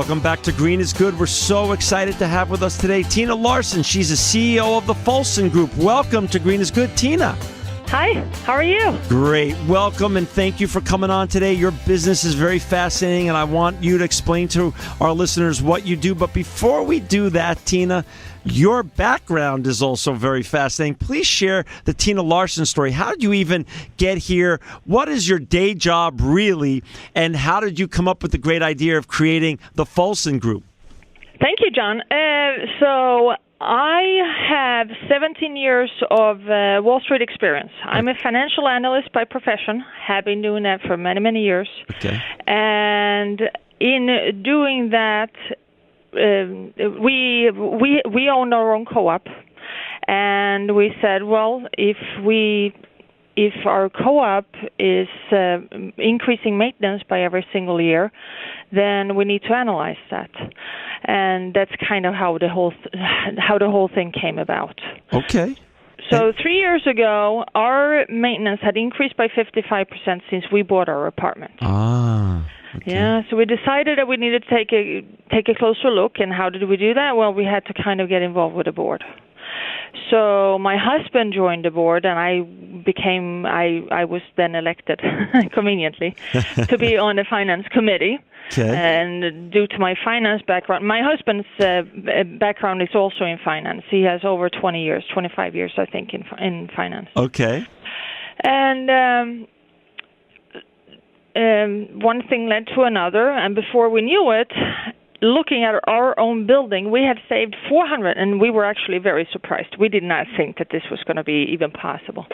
Welcome back to Green is Good. We're so excited to have with us today Tina Larsson. She's the CEO of the FolSon Group. Welcome to Green is Good, Tina. Hi, how are you? Great. Welcome, and thank you for coming on today. Your business is very fascinating, and I want you to explain to our listeners what you do. But before we do that, Tina, your background is also very fascinating. Please share the Tina Larsson story. How did you even get here? What is your day job really? And how did you come up with the great idea of creating the FolSon Group? Thank you, John. So I have 17 years of Wall Street experience. I'm a financial analyst by profession. Have been doing that for many, many years. Okay. And in doing that, we own our own co-op, and we said, well, if our co-op is increasing maintenance by every single year, then we need to analyze that, and that's kind of how the whole thing came about. Okay. So 3 years ago, our maintenance had increased by 55% since we bought our apartment. Ah. Okay. Yeah, so we decided that we needed to take a closer look. And how did we do that? Well, we had to kind of get involved with the board. So my husband joined the board, and I was then elected, conveniently, to be on the finance committee. Okay. And due to my finance background, my husband's background is also in finance. He has over 25 years, I think, in finance. Okay. And one thing led to another, and before we knew it, looking at our own building, we had saved $400, and we were actually very surprised. We did not think that this was going to be even possible.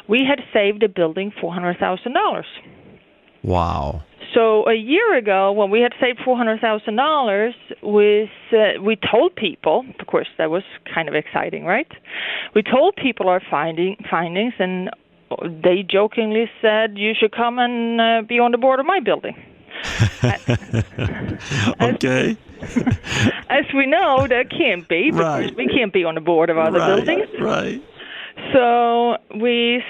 We had saved a building $400,000. Wow. So a year ago, when we had saved $400,000, we told people, of course, that was kind of exciting, right? We told people our findings, and they jokingly said, you should come and be on the board of my building. Okay. As we know, that can't be, because right. we can't be on the board of other buildings. Right. So we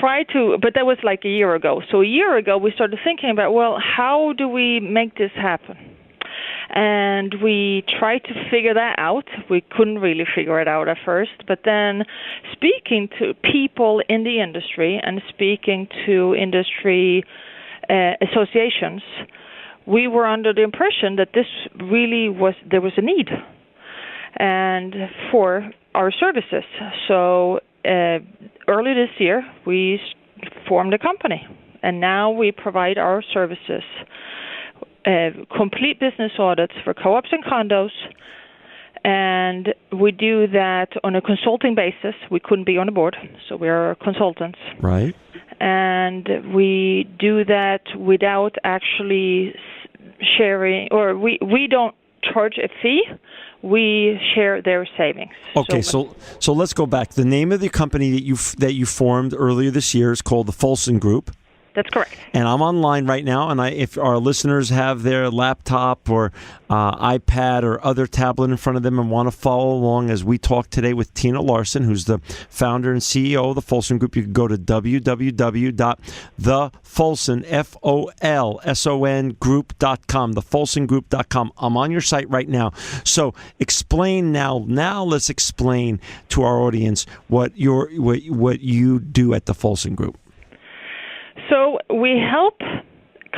tried to, but that was like a year ago. So a year ago, we started thinking about, well, how do we make this happen? And we tried to figure that out. We couldn't really figure it out at first. But then speaking to people in the industry and speaking to industry associations, we were under the impression that there was a need and for our services. So early this year, we formed a company, and now we provide our services, complete business audits for co-ops and condos, and we do that on a consulting basis. We couldn't be on the board, so we are consultants. Right. And we do that without actually sharing, or we don't charge a fee. We share their savings. Okay, so let's go back. The name of the company that you formed earlier this year is called the FolSon Group. That's correct. And I'm online right now, and if our listeners have their laptop or iPad or other tablet in front of them and want to follow along as we talk today with Tina Larsson, who's the founder and CEO of the FolSon Group, you can go to www.thefolsongroup.com, thefolsongroup.com. I'm on your site right now. So explain now. Now let's explain to our audience what you do at the FolSon Group. So we help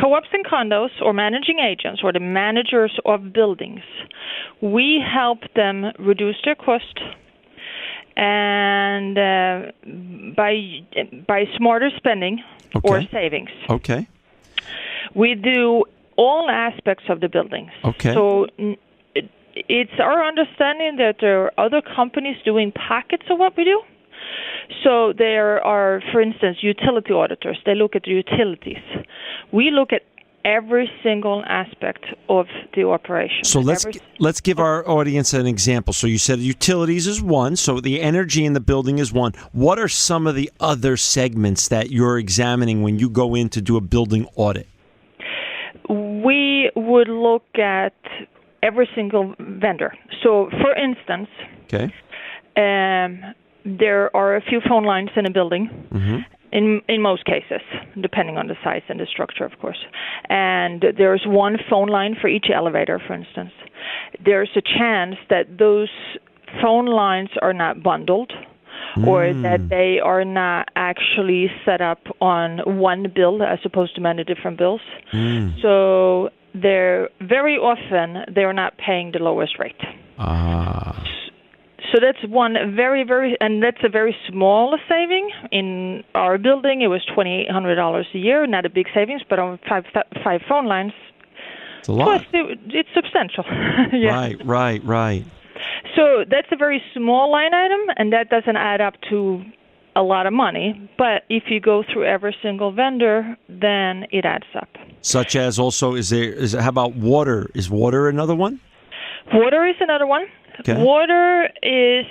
co-ops and condos, or managing agents, or the managers of buildings. We help them reduce their cost and by smarter spending or savings. Okay. We do all aspects of the buildings. Okay. So it's our understanding that there are other companies doing pockets of what we do. So there are, for instance, utility auditors. They look at the utilities. We look at every single aspect of the operation. So let's give our audience an example. So you said utilities is one. So the energy in the building is one. What are some of the other segments that you're examining when you go in to do a building audit? We would look at every single vendor. So, for instance, there are a few phone lines in a building, in most cases, depending on the size and the structure, of course. And there's one phone line for each elevator, for instance. There's a chance that those phone lines are not bundled, or that they are not actually set up on one bill as opposed to many different bills. So they're very often they're not paying the lowest rate. So that's one and that's a very small saving. In our building, it was $2,800 a year, not a big savings, but on five phone lines, it's a lot. It's substantial. Yeah. Right. So that's a very small line item, and that doesn't add up to a lot of money. But if you go through every single vendor, then it adds up. Such as also, how about water? Is water another one? Water is another one. Okay. Water is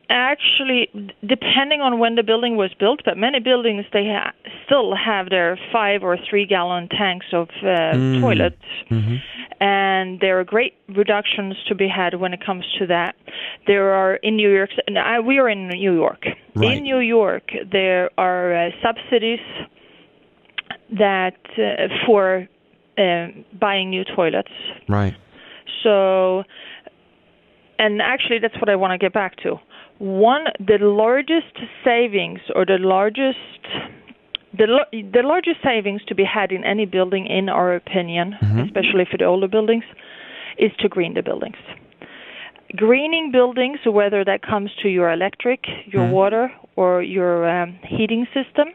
actually, depending on when the building was built, but many buildings, they still have their 5 or 3 gallon tanks of toilets. And there are great reductions to be had when it comes to that. There are in New York, we are in New York. Right. In New York, there are subsidies that for buying new toilets. Right. So, and actually that's what I want to get back to. The largest savings, or the largest savings to be had in any building, in our opinion, especially for the older buildings, is to green the buildings. Greening buildings, whether that comes to your electric, your water, or your heating system,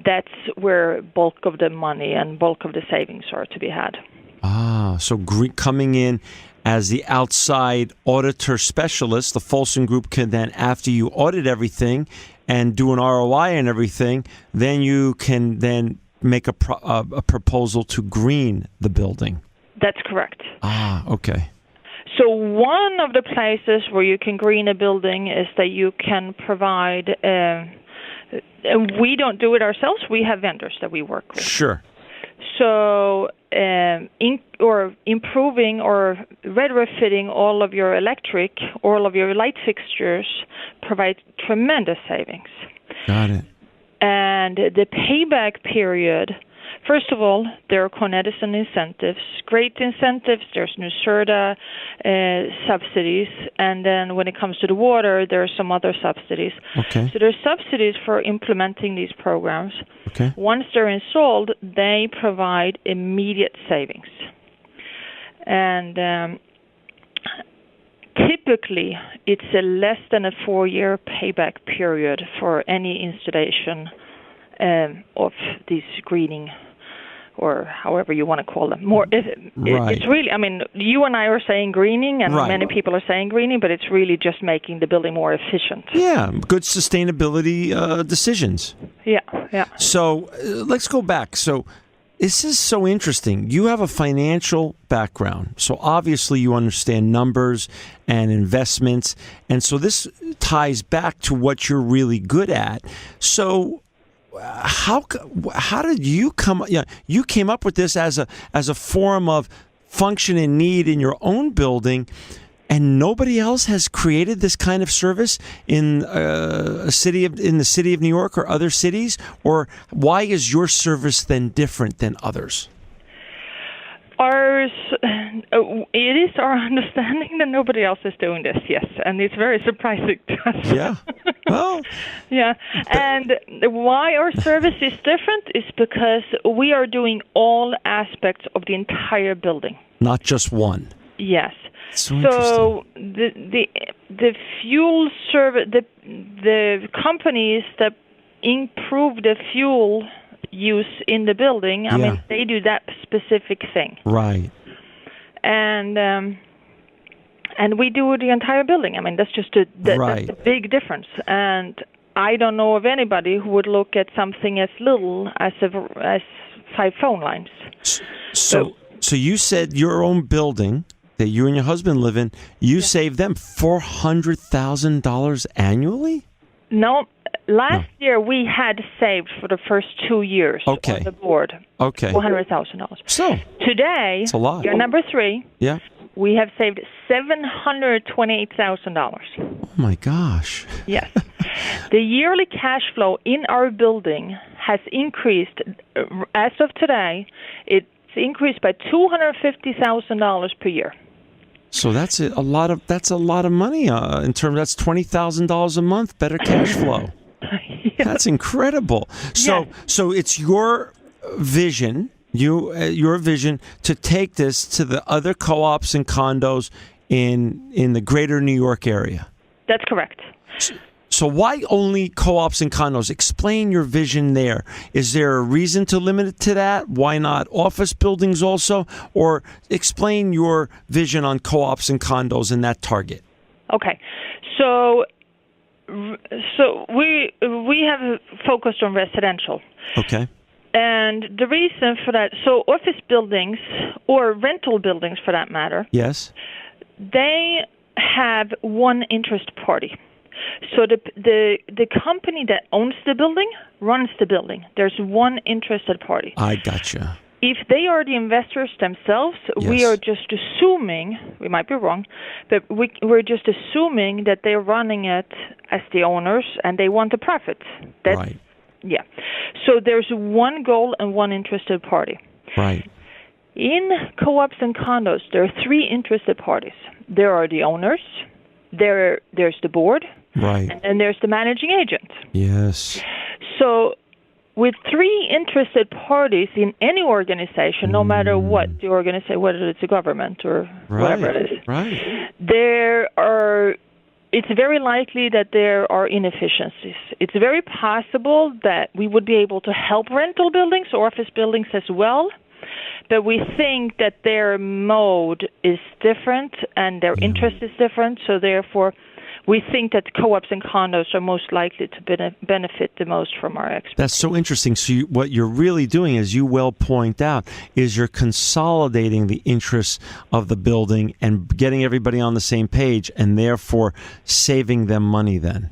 that's where bulk of the money and bulk of the savings are to be had. So coming in as the outside auditor specialist, the FolSon Group can then, after you audit everything and do an ROI and everything, then you can then make a proposal to green the building. That's correct. Okay. So one of the places where you can green a building is that you can provide, we don't do it ourselves, we have vendors that we work with. Sure. So improving or retrofitting all of your electric, all of your light fixtures provides tremendous savings. Got it. And the payback period, first of all, there are Con Edison incentives, great incentives. There's NYSERDA subsidies, and then when it comes to the water, there are some other subsidies. Okay. So there's subsidies for implementing these programs. Okay. Once they're installed, they provide immediate savings. And typically, it's a less than a 4-year payback period for any installation of these greening, or however you want to call them. It's really, I mean, you and I are saying greening, and many people are saying greening, but it's really just making the building more efficient. Yeah, good sustainability decisions. Yeah. So let's go back. So this is so interesting. You have a financial background, so obviously you understand numbers and investments, and so this ties back to what you're really good at. So how did you come? You came up with this as a form of function and need in your own building, and nobody else has created this kind of service in the city of New York or other cities. Or why is your service then different than others? Ours, it is our understanding that nobody else is doing this, yes, and it's very surprising to us. Yeah, well, yeah, and why our service is different is because we are doing all aspects of the entire building, not just one. Yes. So the fuel service, the companies that improve the fuel use in the building, I mean, they do that specific thing. Right. And we do the entire building. I mean, that's just that's a big difference. And I don't know of anybody who would look at something as little as 5 phone lines. So you said your own building that you and your husband live in, you save them $400,000 annually? No. Last year, we had saved for the first 2 years on the board $400,000. So today, it's a lot. You're number 3. Yeah. We have saved $728,000. Oh my gosh! Yes. The yearly cash flow in our building has increased. As of today, it's increased by $250,000 per year. So that's a lot of money. In terms, that's $20,000 a month better cash flow. Yeah. That's incredible. So it's your vision. Your vision to take this to the other co-ops and condos in the greater New York area. That's correct. So why only co-ops and condos? Explain your vision there. Is there a reason to limit it to that? Why not office buildings also? Or explain your vision on co-ops and condos and that target. Okay. So we have focused on residential. Okay. And the reason for that, so office buildings or rental buildings for that matter, yes, they have one interest party. So the company that owns the building runs the building. There's one interested party. I gotcha. If they are the investors themselves, we are just assuming, we might be wrong, but we're just assuming that they're running it as the owners and they want the profits. Right. Yeah. So there's one goal and one interested party. Right. In co-ops and condos, there are three interested parties. There are the owners, there's the board, right, and then there's the managing agent. Yes. So with three interested parties in any organization, no matter what the organization, whether it's a government or whatever it is, it's very likely that there are inefficiencies. It's very possible that we would be able to help rental buildings or office buildings as well, but we think that their mode is different and their interest is different, so therefore we think that co-ops and condos are most likely to benefit the most from our expertise. That's so interesting. So what you're really doing, as you well point out, is you're consolidating the interests of the building and getting everybody on the same page and therefore saving them money then.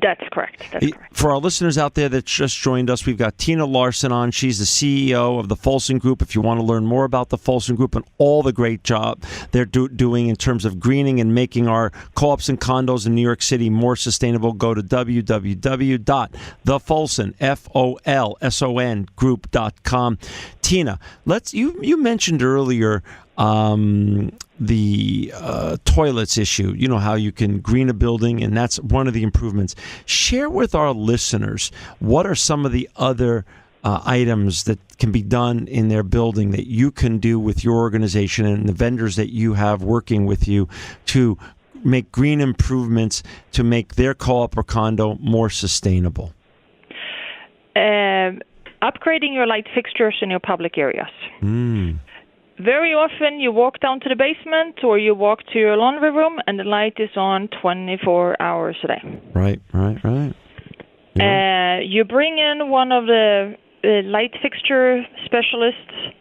That's correct. For our listeners out there that just joined us, we've got Tina Larsson on. She's the CEO of the FolSon Group. If you want to learn more about the FolSon Group and all the great job they're doing in terms of greening and making our co-ops and condos in New York City more sustainable, go to www.thefolson, Tina, you mentioned earlier the toilets issue. You know how you can green a building, and that's one of the improvements. Share with our listeners what are some of the other items that can be done in their building that you can do with your organization and the vendors that you have working with you to make green improvements to make their co-op or condo more sustainable. Upgrading your light fixtures in your public areas. Very often you walk down to the basement or you walk to your laundry room and the light is on 24 hours a day. Right. Yeah. You bring in one of the light fixture specialists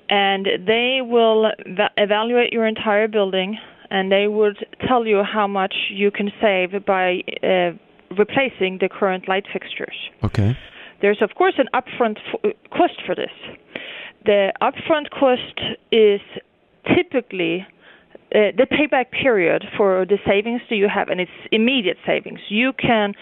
and they will evaluate your entire building and they would tell you how much you can save by replacing the current light fixtures. Okay. There's, of course, an upfront cost for this. The upfront cost is typically the payback period for the savings that you have, and it's immediate savings. You can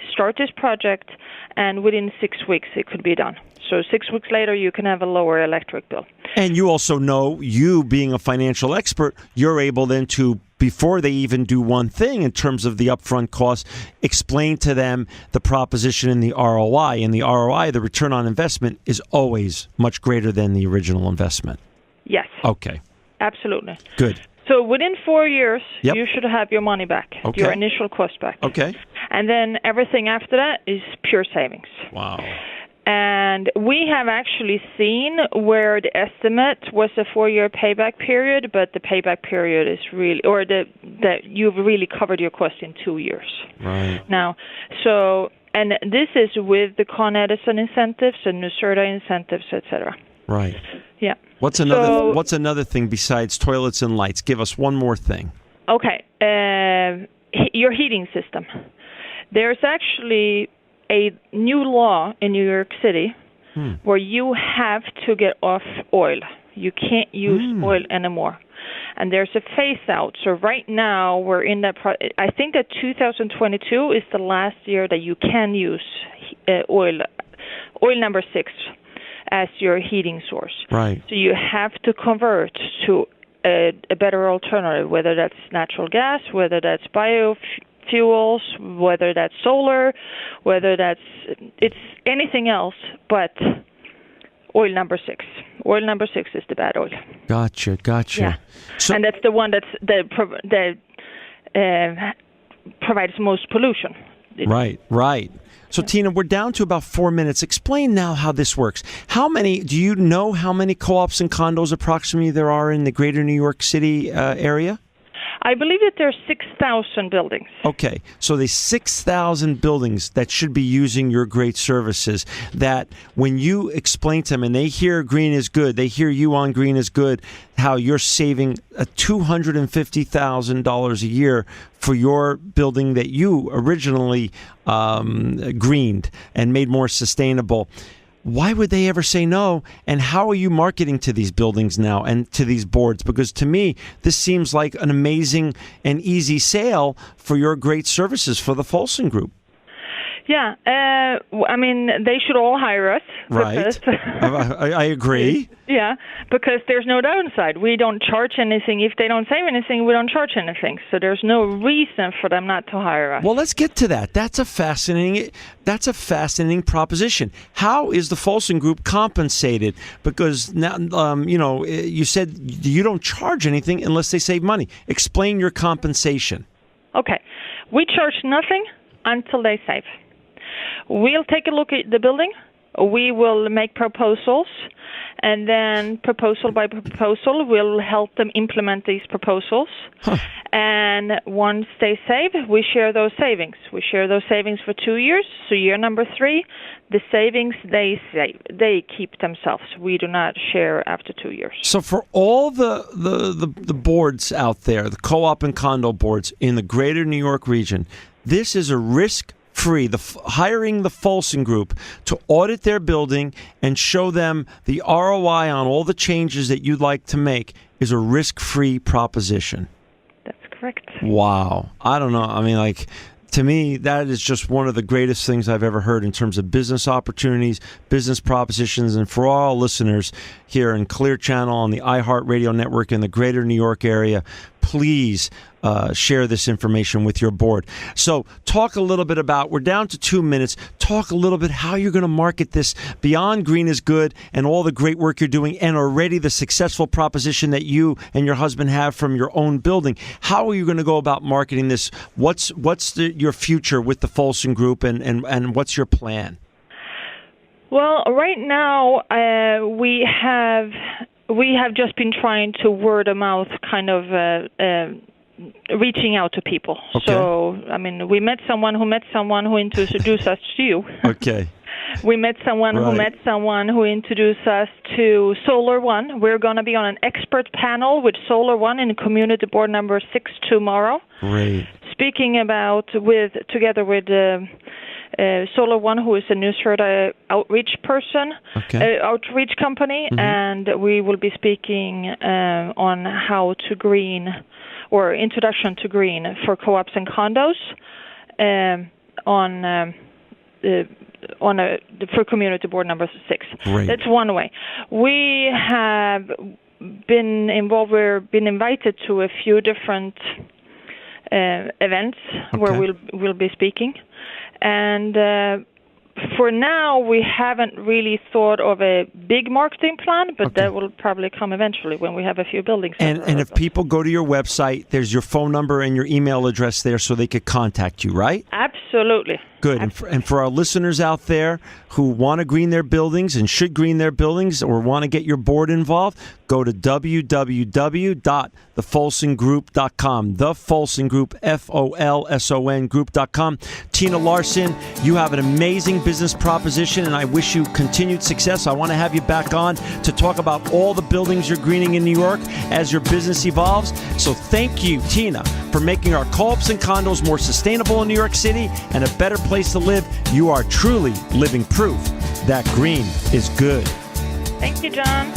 start this project, and within 6 weeks it could be done. So 6 weeks later, you can have a lower electric bill. And you also know, you being a financial expert, you're able then to, before they even do one thing in terms of the upfront cost, explain to them the proposition and the ROI. And the ROI, the return on investment, is always much greater than the original investment. Yes. Okay. Absolutely. Good. So within 4 years, you should have your money back, your initial cost back. Okay. And then everything after that is pure savings. Wow. And we have actually seen where the estimate was a 4-year payback period, but the payback period is really, or that you've really covered your cost in 2 years. Right. Now, so, and this is with the Con Edison incentives and NYSERDA incentives, etc. Right. Yeah. What's another thing besides toilets and lights? Give us one more thing. Okay. Your heating system. There's actually a new law in New York City where you have to get off oil. You can't use oil anymore. and there's a phase out. So right now we're in that. I think that 2022 is the last year that you can use oil number 6 as your heating source. Right. So you have to convert to a better alternative, whether that's natural gas, whether that's biofuels, whether that's solar, whether it's anything else but oil number 6. Oil number 6 is the bad oil. Gotcha. Yeah. So, and that's the one that provides most pollution. Right. So, Tina, we're down to about 4 minutes. Explain now how this works. Do you know how many co-ops and condos approximately there are in the greater New York City area? I believe that there are 6,000 buildings. Okay, so there's 6,000 buildings that should be using your great services, that when you explain to them and they hear Green is Good, they hear you on Green is Good, how you're saving $250,000 a year for your building that you originally greened and made more sustainable. Why would they ever say no? And how are you marketing to these buildings now and to these boards? Because to me, this seems like an amazing and easy sale for your great services for the FolSon Group. Yeah, I mean, they should all hire us. Right. I agree. Yeah, because there's no downside. We don't charge anything. If they don't save anything, we don't charge anything. So there's no reason for them not to hire us. Well, let's get to that. That's a fascinating proposition. How is the FolSon Group compensated? Because now, you said you don't charge anything unless they save money. Explain your compensation. Okay. We charge nothing until they save. We'll take a look at the building. We will make proposals, and then proposal by proposal, we'll help them implement these proposals. Huh. And once they save, we share those savings. We share those savings for 2 years. So year number 3, the savings they save, they keep themselves. We do not share after 2 years. So for all the boards out there, the co-op and condo boards in the greater New York region, this is a risk-free, hiring the FolSon Group to audit their building and show them the ROI on all the changes that you'd like to make is a risk-free proposition. That's correct. Wow. I don't know. I mean, to me, that is just one of the greatest things I've ever heard in terms of business opportunities, business propositions, and for all listeners here in Clear Channel on the iHeartRadio network in the greater New York area, please share this information with your board. So talk a little bit about, we're down to 2 minutes, talk a little bit how you're going to market this beyond Green is Good and all the great work you're doing and already the successful proposition that you and your husband have from your own building. How are you going to go about marketing this? What's your future with the FolSon Group and what's your plan? Well, right now we have just been trying to word of mouth kind of reaching out to people. Okay. So, I mean, we met someone who introduced us to you. Okay. We met someone who met someone who introduced us to Solar One. We're going to be on an expert panel with Solar One in community board number 6 tomorrow. Great. Speaking about together with Solar One, who is a newsletter outreach person, outreach company, and we will be speaking on how to green or introduction to green for co-ops and condos for community board number 6. Great. That's one way. We have been involved. We've been invited to a few different events where we'll be speaking. And for now, we haven't really thought of a big marketing plan, but that will probably come eventually when we have a few buildings. And if people go to your website, there's your phone number and your email address there so they could contact you, right? Absolutely. Good. And for our listeners out there who want to green their buildings and should green their buildings or want to get your board involved, go to www.thefolsongroup.com. The FolSon Group, FolSon Group.com. Tina Larsson, you have an amazing business proposition, and I wish you continued success. I want to have you back on to talk about all the buildings you're greening in New York as your business evolves. So thank you, Tina, for making our co-ops and condos more sustainable in New York City and a better place to live. You are truly living proof that green is good. Thank you, John.